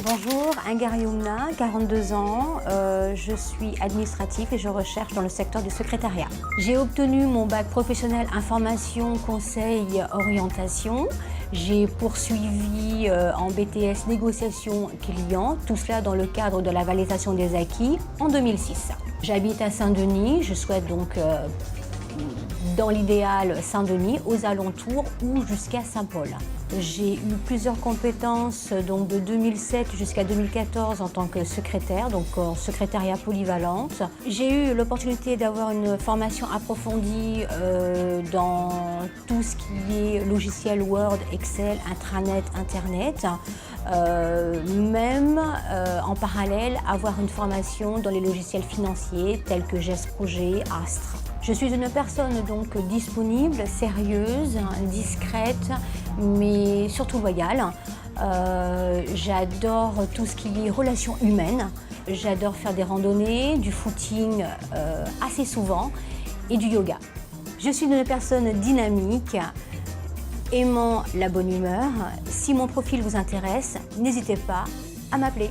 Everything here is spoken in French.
Bonjour, Inger Yumna, 42 ans, je suis administratif et je recherche dans le secteur du secrétariat. J'ai obtenu mon bac professionnel information, conseil, orientation. J'ai poursuivi en BTS négociation client, tout cela dans le cadre de la validation des acquis en 2006. J'habite à Saint-Denis, je souhaite donc dans l'idéal Saint-Denis, aux alentours ou jusqu'à Saint-Paul. J'ai eu plusieurs compétences donc de 2007 jusqu'à 2014 en tant que secrétaire, donc en secrétariat polyvalente. J'ai eu l'opportunité d'avoir une formation approfondie dans tout ce qui est logiciel Word, Excel, intranet, Internet. Même en parallèle avoir une formation dans les logiciels financiers tels que GestProjet, Astre. Je suis une personne donc disponible, sérieuse, discrète, mais surtout loyale. J'adore tout ce qui est relations humaines. J'adore faire des randonnées, du footing assez souvent et du yoga. Je suis une personne dynamique, aimant la bonne humeur. Si mon profil vous intéresse, n'hésitez pas à m'appeler.